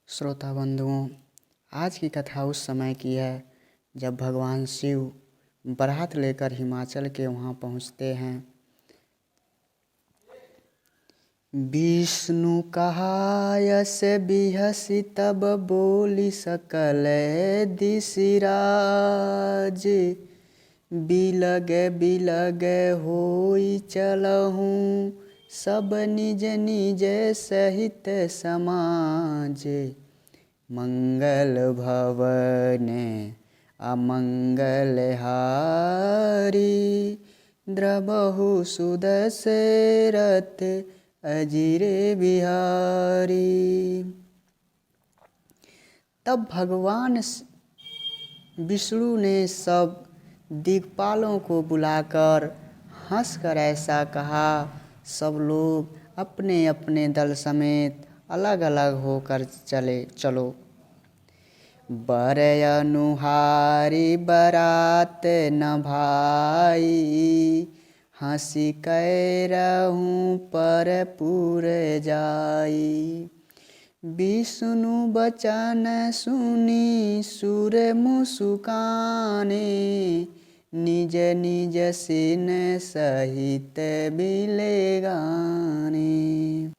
श्रोता बंधुओं, आज की कथा उस समय की है जब भगवान शिव बारात लेकर हिमाचल के वहाँ पहुँचते हैं। विष्णु कहायस बिहसी तब बोली सकल दिशिराज, बिलग बिलग होई चलहूँ सब निज निज सहित समाज। मंगल भवन अमंगल हारी, द्रबहु सुदशरथ अजिरे बिहारी। तब भगवान विष्णु ने सब दिक्पालों को बुलाकर हंसकर ऐसा कहा, सब लोग अपने अपने दल समेत अलग अलग होकर चलो। बर अनुहारी बरात न भाई, हंसी कै रहूं पर पुर जाई। विष्णु बचन सुनी सुर मुसुकाने, निज निज सिन सहित बिले गाने।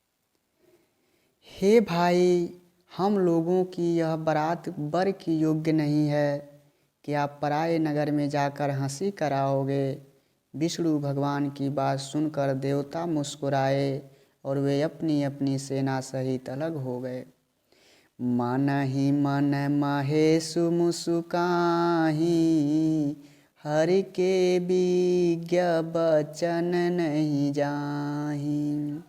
हे भाई, हम लोगों की यह बारात बर की योग्य नहीं है कि आप पराये नगर में जाकर हंसी कराओगे। विष्णु भगवान की बात सुनकर देवता मुस्कुराए और वे अपनी अपनी सेना सहित अलग हो गए। मन ही मन महेशु मुस्काही, हरि के विज्ञ बचन नहीं जाही।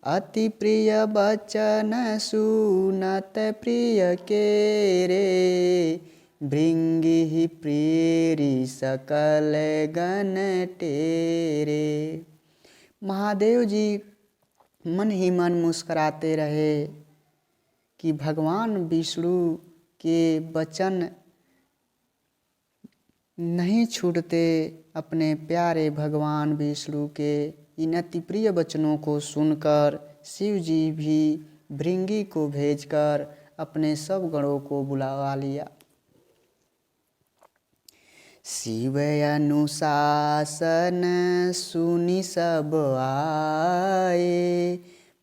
अति प्रिय बचन सुनत प्रिय के रे, भृंगी प्रेरी सकल गण टेरे। महादेव जी मन ही मन मुस्कराते रहे कि भगवान विष्णु के वचन नहीं छूटते। अपने प्यारे भगवान विष्णु के इन अति प्रिय वचनों को सुनकर शिव जी भी भृंगी को भेजकर अपने सब गणों को बुलवा लिया। शिव अनुशासन सुनि सब आए,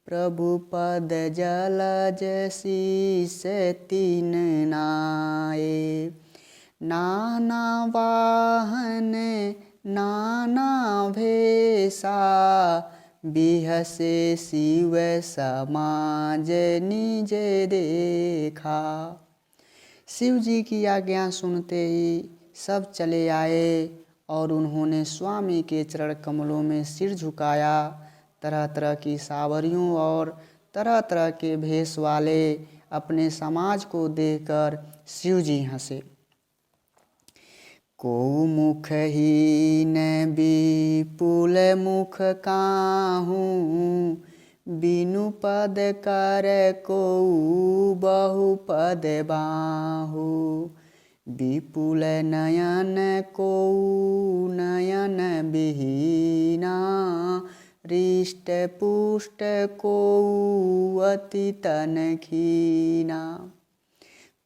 प्रभु पद जलज शीस तीन नाये। नाना वाहन नाना भेषा, बिहसे शिव समाज निज देखा। शिव जी की आज्ञा सुनते ही सब चले आए और उन्होंने स्वामी के चरण कमलों में सिर झुकाया। तरह तरह की सावरियों और तरह तरह के भेष वाले अपने समाज को देखकर शिव जी हंसे। को मुखहीन विपुल मुख काहू, बिनु पद कर को बहु पद बाहू। विपुल नयन को नयन बिहीना, हृष्ट पुष्ट को अति तन खीना।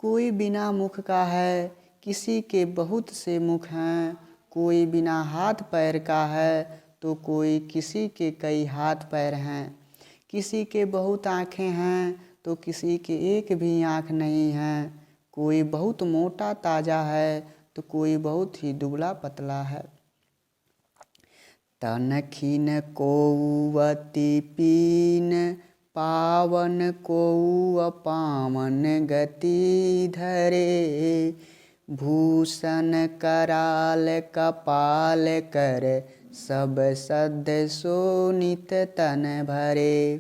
कोई बिना मुख का है, किसी के बहुत से मुख हैं। कोई बिना हाथ पैर का है तो कोई किसी के कई हाथ पैर हैं। किसी के बहुत आँखें हैं तो किसी के एक भी आँख नहीं है। कोई बहुत मोटा ताजा है तो कोई बहुत ही दुबला पतला है। तन खीन को अति पीन, पावन को अपावन गति धरे। भूषण कराल कपाल कर, सब सद सोनित तन भरे।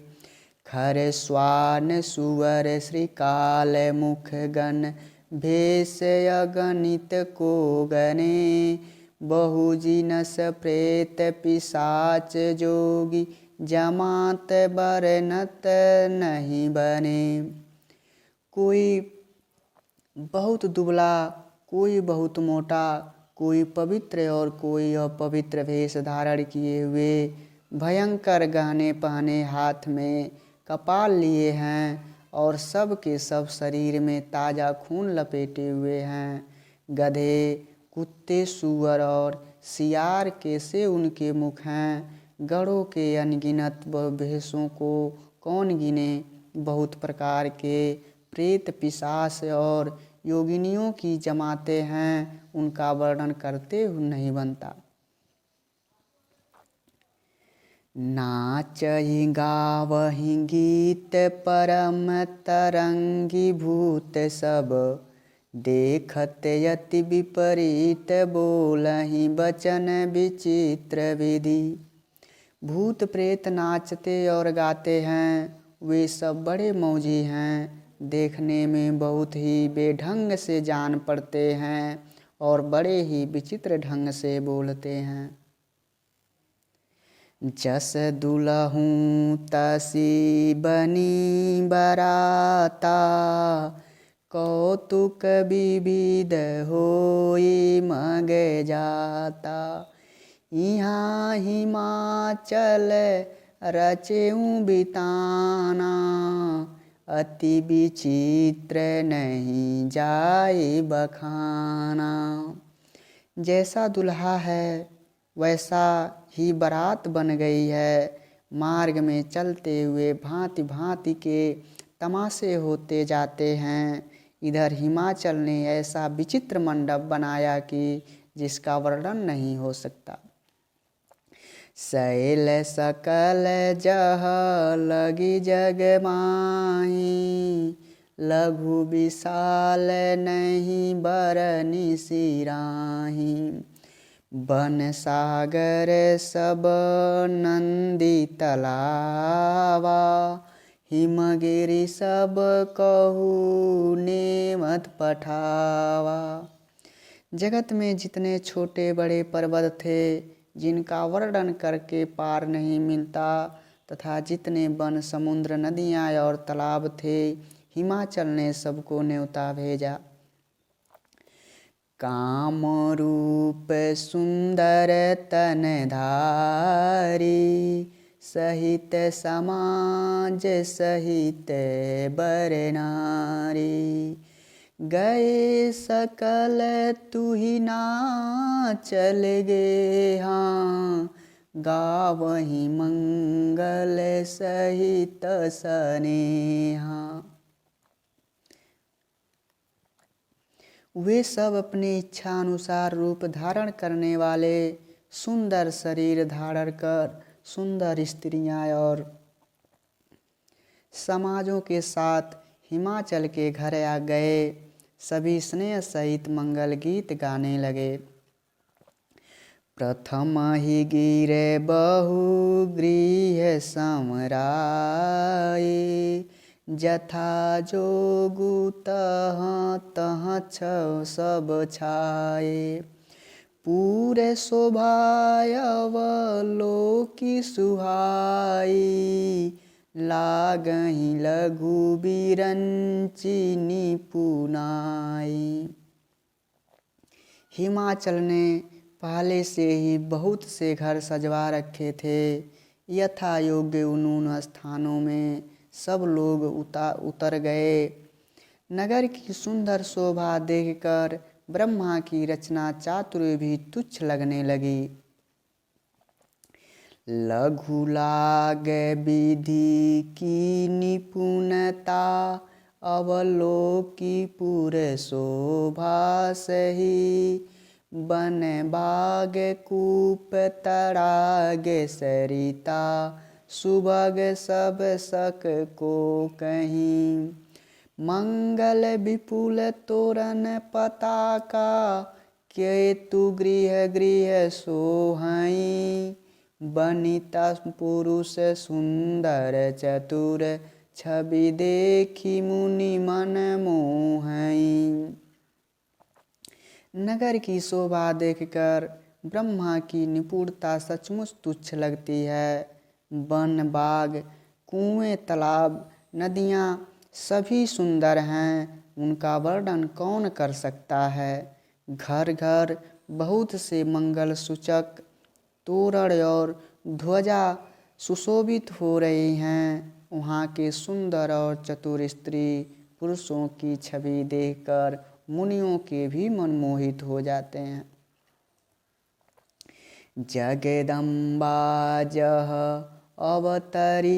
खर स्वान सुवर श्रीकाल मुख गण, भेष अगणित को गणे। बहु जिनस प्रेत पिशाच जोगी, जमात बरनत नहीं बने। कोई बहुत दुबला, कोई बहुत मोटा, कोई पवित्र और कोई अपवित्र वेश धारण किए हुए, भयंकर गहने पहने हाथ में कपाल लिए हैं और सब के सब शरीर में ताज़ा खून लपेटे हुए हैं। गधे, कुत्ते, सूअर और सियार के से उनके मुख हैं। गधों के अनगिनत भेषों को कौन गिने। बहुत प्रकार के प्रेत, पिशाच और योगिनियों की जमाते हैं, उनका वर्णन करते नहीं बनता। नाचहि गावहि गीत परम तरंगी भूत सब, देखत यति विपरीत बोलहि वचन विचित्र विधि। भूत प्रेत नाचते और गाते हैं, वे सब बड़े मौजी हैं, देखने में बहुत ही बेढंग से जान पड़ते हैं और बड़े ही विचित्र ढंग से बोलते हैं। जस दुलहूँ तसी बनी बराता, कौतुक विविध होई मग जाता। यहाँ हिमाचल रचेऊँ बिताना, अति विचित्र नहीं जाए बखाना। जैसा दुल्हा है वैसा ही बारात बन गई है। मार्ग में चलते हुए भांति भांति के तमाशे होते जाते हैं। इधर हिमाचल ने ऐसा विचित्र मंडप बनाया कि जिसका वर्णन नहीं हो सकता। शैल सकल जह लगी जग माही, लघु विशाल नहीं बरनि सिराही। बन सागर सब नंदी तलावा, हिमगिरि सब कहू नेमत पठावा। जगत में जितने छोटे बड़े पर्वत थे, जिनका वर्णन करके पार नहीं मिलता, तथा जितने वन, समुद्र, नदियाँ और तालाब थे, हिमाचल ने सबको न्योता भेजा। काम रूप सुंदर तन धारी, सहित समाज सहित बर नारी। गए सकल तुहि नाचल गे हाँ, गावहि मंगल सहित सनेहा। वे सब अपनी इच्छा अनुसार रूप धारण करने वाले सुंदर शरीर धारण कर सुंदर स्त्रियां और समाजों के साथ हिमाचल के घर आ गए। सभी स्नेह सहित मंगल गीत गाने लगे। प्रथम ही गिरे बहु गृह समराए, जथा जोगु तह तह सब छाए। पूरे शोभायवलोकी सुहाई, लागहि लघु बिरंची निपुनाई। हिमाचल ने पहले से ही बहुत से घर सजवा रखे थे। यथा योग्य उन स्थानों में सब लोग उतर गए। नगर की सुंदर शोभा देखकर ब्रह्मा की रचना चातुर्य भी तुच्छ लगने लगी। लघु लाग विधि की निपुणता, अवलोकी पुर शोभा सही। बन बाग कूप तड़ाग सरिता, सुभग सब सक को कहीं। मंगल विपुल तोरण पताका, केतु गृह गृह सोहाई। बनिता पुरुष सुंदर चतुर, छवि देखी मुनि मन मोहई। नगर की शोभा देखकर ब्रह्मा की निपुणता सचमुच तुच्छ लगती है। वन, बाग, कुएं, तालाब, नदियाँ सभी सुंदर हैं, उनका वर्णन कौन कर सकता है। घर घर बहुत से मंगल सूचक तोरण और ध्वजा सुशोभित हो रही हैं। वहाँ के सुंदर और चतुर स्त्री पुरुषों की छवि देखकर मुनियों के भी मन मोहित हो जाते हैं। जगदम्बा जह अवतरी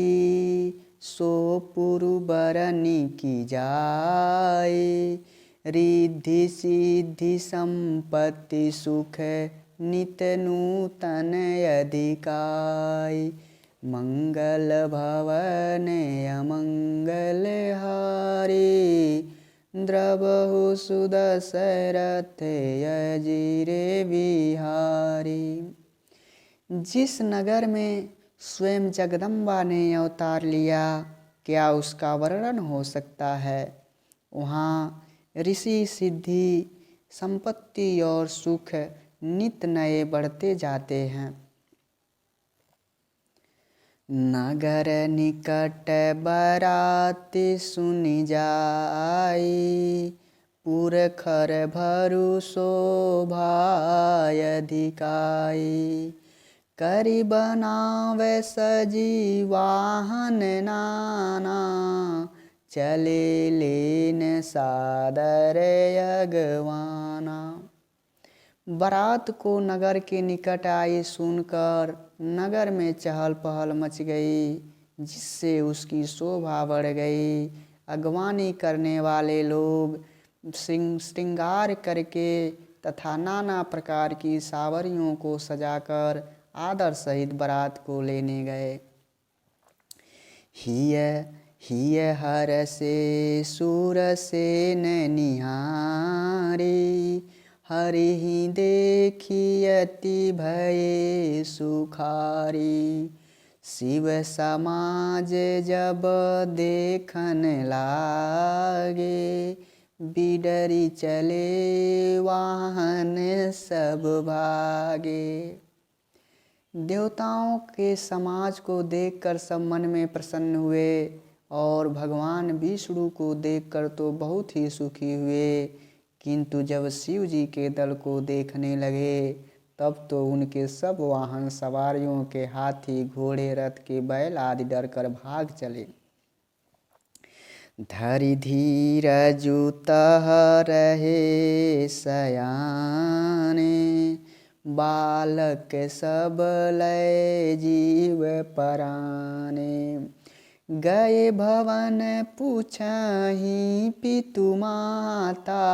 सो पुरबरनी की जाए, रिद्धि सिद्धि संपत्ति सुख नित नूतन अधिकाय, मंगल भवन अमंगल हारी, द्रवहु सुदशरथ अजिरे बिहारी। जिस नगर में स्वयं जगदम्बा ने अवतार लिया, क्या उसका वर्णन हो सकता है। वहाँ ऋषि सिद्धि संपत्ति और सुख नित नए बढ़ते जाते हैं। नगर निकट बराती सुनि जाई, पुरखर भरु शोभाय अधिकाई, करि बनावे सजी वाहन नाना, चले लेन सादर अगवाना। बारात को नगर के निकट आई सुनकर नगर में चहल पहल मच गई, जिससे उसकी शोभा बढ़ गई। अगवानी करने वाले लोग श्रृंगार करके तथा नाना प्रकार की सावरियों को सजाकर आदर सहित बारात को लेने गए। हिय हर से सूर से निहारी, हरिहि देखी अति भये सुखारी, शिव समाज जब देखन लागे, बिडरी चले वाहन सब भागे। देवताओं के समाज को देखकर सब मन में प्रसन्न हुए और भगवान विष्णु को देखकर तो बहुत ही सुखी हुए, किंतु जब शिव जी के दल को देखने लगे तब तो उनके सब वाहन सवारियों के हाथी घोड़े रथ के बैल आदि डर कर भाग चले। धरि धीरजु तह रहे सयाने, बालक सब लय जीव पराने, गए भवन पूछहि पितु माता,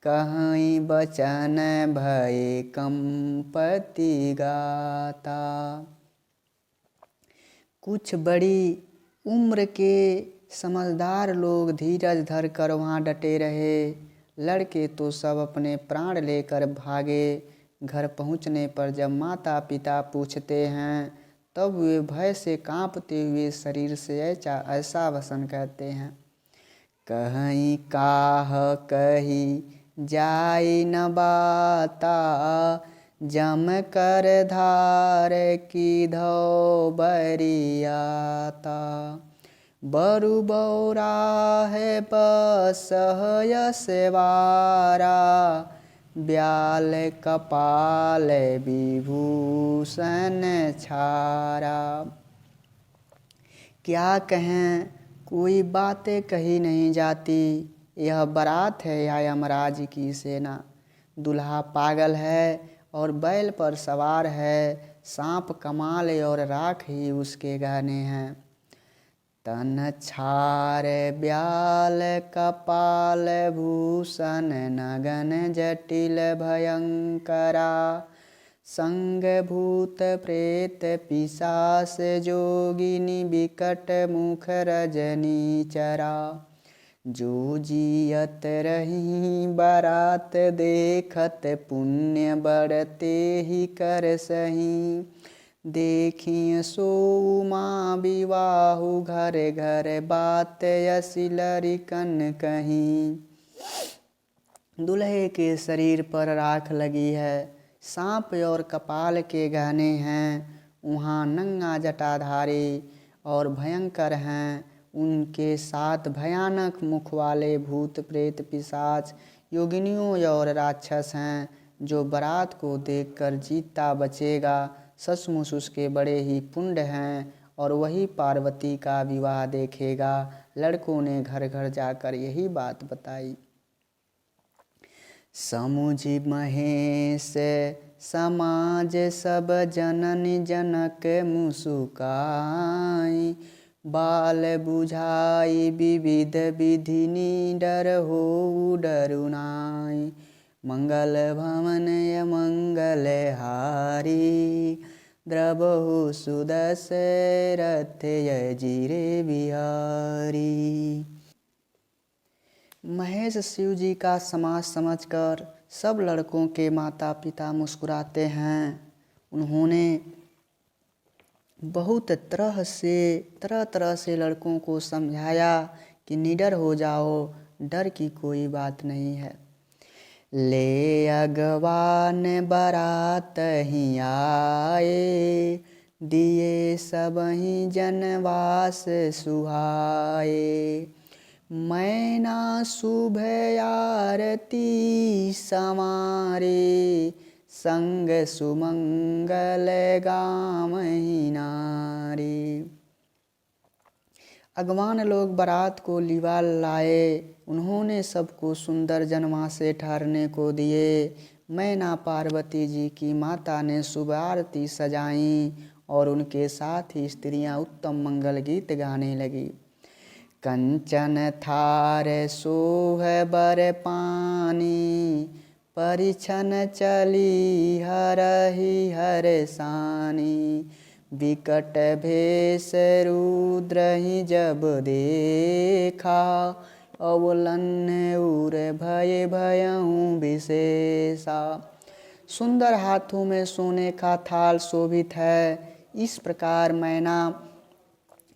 कहीं बचन भय कंपति गाता। कुछ बड़ी उम्र के समझदार लोग धीरज धर कर वहाँ डटे रहे। लड़के तो सब अपने प्राण लेकर भागे। घर पहुँचने पर जब माता पिता पूछते हैं तब वे भय से कांपते हुए शरीर से ऐसा वसन कहते हैं। कहीं काह कही जाई न बाता, जम कर धार की धो बरियाता, बरु बौरा है बसहय सेवारा, ब्याल कपाल विभूषण छारा। क्या कहें, कोई बातें कही नहीं जाती। यह बारात है या यमराज की सेना। दूल्हा पागल है और बैल पर सवार है, सांप कमाल और राख ही उसके गहने हैं। तन छार ब्याल कपाल भूषण, नगन जटिल भयंकरा, संग भूत प्रेत पिशाच जोगिनी, विकट मुख रजनी चरा। जो जियत रही बारात देखत, पुण्य बढ़ते ही कर सही, देखिए सो उमा विवाहु, घर घर बात असिलरी कन कहीं। दूल्हे के शरीर पर राख लगी है, सांप और कपाल के गहने हैं। वहाँ नंगा जटाधारी और भयंकर हैं। उनके साथ भयानक मुख वाले भूत प्रेत पिशाच, योगिनियों और राक्षस हैं। जो बारात को देखकर जीता बचेगा, सचमुच उसके बड़े ही पुण्य हैं और वही पार्वती का विवाह देखेगा। लड़कों ने घर घर जाकर यही बात बताई। समुझि महेश समाज सब जननी जनक मुसुकाई। बाल बुझाई विविध विधि निडर हो डरु नाई। मंगल भवन मंगल हारी द्रवहु सुदशरथ यजिरे बिहारी। महेश शिव जी का समाज समझकर सब लड़कों के माता पिता मुस्कुराते हैं। उन्होंने बहुत तरह तरह से लड़कों को समझाया कि निडर हो जाओ, डर की कोई बात नहीं है। ले अगवान बारात ही आए, दिए सबहि जनवास सुहाए। मैना शुभ आरती समारे, संग सुमंगल गावहीं नारी। अगवान लोग बारात को लिवा लाए। उन्होंने सबको सुंदर जनवासे ठहरने को दिए। मैना पार्वती जी की माता ने शुभ आरती सजाई और उनके साथ ही स्त्रियां उत्तम मंगल गीत गाने लगी। कंचन थार सोह बर पानी, परिछन चली हरहि हरसानी। विकट भेष रुद्रहि जब देखा, अवलन्न उर भय भयउ विशेषा। सुंदर हाथों में सोने का थाल शोभित है। इस प्रकार मैना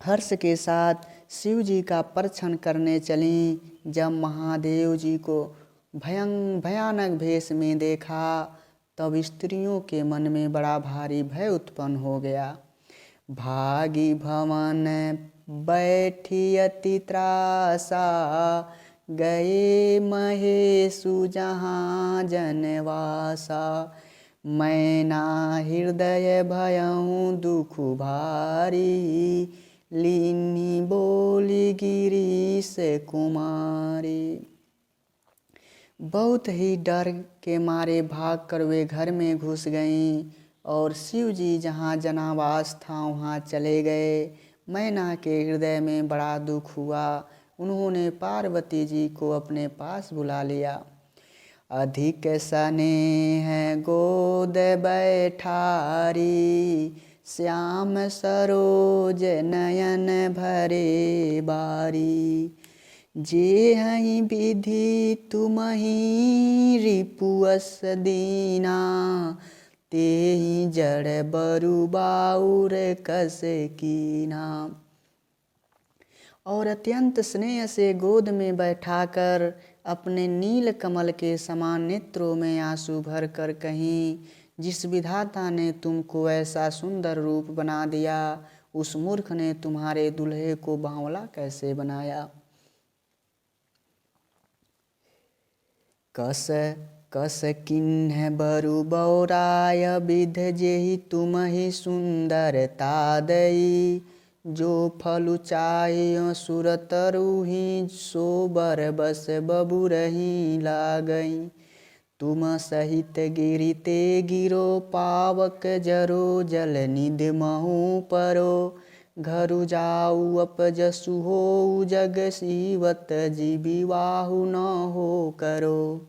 हर्ष के साथ शिव जी का परछन करने चली। जब महादेव जी को भयानक भेष में देखा तब स्त्रियों के मन में बड़ा भारी भय उत्पन्न हो गया। भागी भवन बैठी अति त्रासा, गए महेशु जहाँ जनवासा। मैना हृदय भयउ दुखु भारी, लीनी बोली गिरीश कुमारी। बहुत ही डर के मारे भाग कर वे घर में घुस गईं और शिव जी जहाँ जनावास था वहाँ चले गए। मैना के हृदय में बड़ा दुख हुआ। उन्होंने पार्वती जी को अपने पास बुला लिया। अधिक स्नेह गोद बैठारी, श्याम सरोज नयन भरे बारी। जे हई विधि तुमहि रिपुअस दीना, तेहि जड़ बरु बाउर कस कीना। और अत्यंत स्नेह से गोद में बैठाकर अपने नील कमल के समान नेत्रों में आंसू भर कर कहीं, जिस विधाता ने तुमको ऐसा सुंदर रूप बना दिया, उस मूर्ख ने तुम्हारे दूल्हे को बावला कैसे बनाया। कस कस किन्ह बरु बौराय विध, जेहि तुमहि सुंदरता दई। जो फलु चाहियो सुरतरुहि, सो बर बस बबुरहि लागई। तुम सहित गिरिते गिरो, पावक जरो जल निधि महु परो। घरु जाऊ अपजसु होऊ, जग सीवत जी विवाहु न हो करो।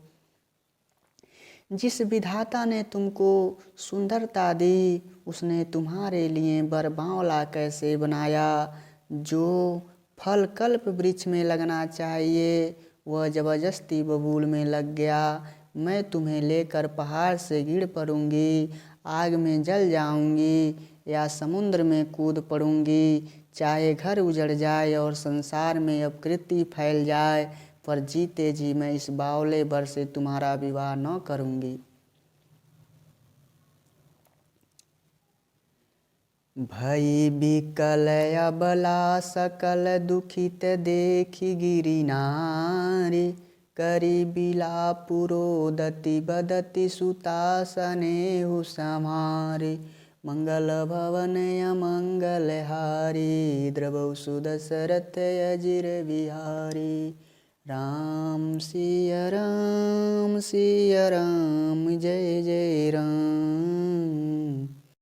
जिस विधाता ने तुमको सुंदरता दी, उसने तुम्हारे लिए बर बावला कैसे बनाया। जो फल कल्प वृक्ष में लगना चाहिए वह जबरदस्ती बबूल में लग गया। मैं तुम्हें लेकर पहाड़ से गिर पड़ूंगी, आग में जल जाऊंगी या समुद्र में कूद पड़ूंगी। चाहे घर उजड़ जाए और संसार में अपकृति फैल जाए, पर जीते जी मैं इस बावले बर से तुम्हारा विवाह न करूंगी। भई बिकल अबला सकल दुखित, देखी गिरी नारी। करी बिलापुरोदति बदति सुता, स्नेहु समारे। मंगल भवन अमंगलहारी द्रवौ सुदशरथ अजिर बिहारी। राम सिया राम जय जय राम।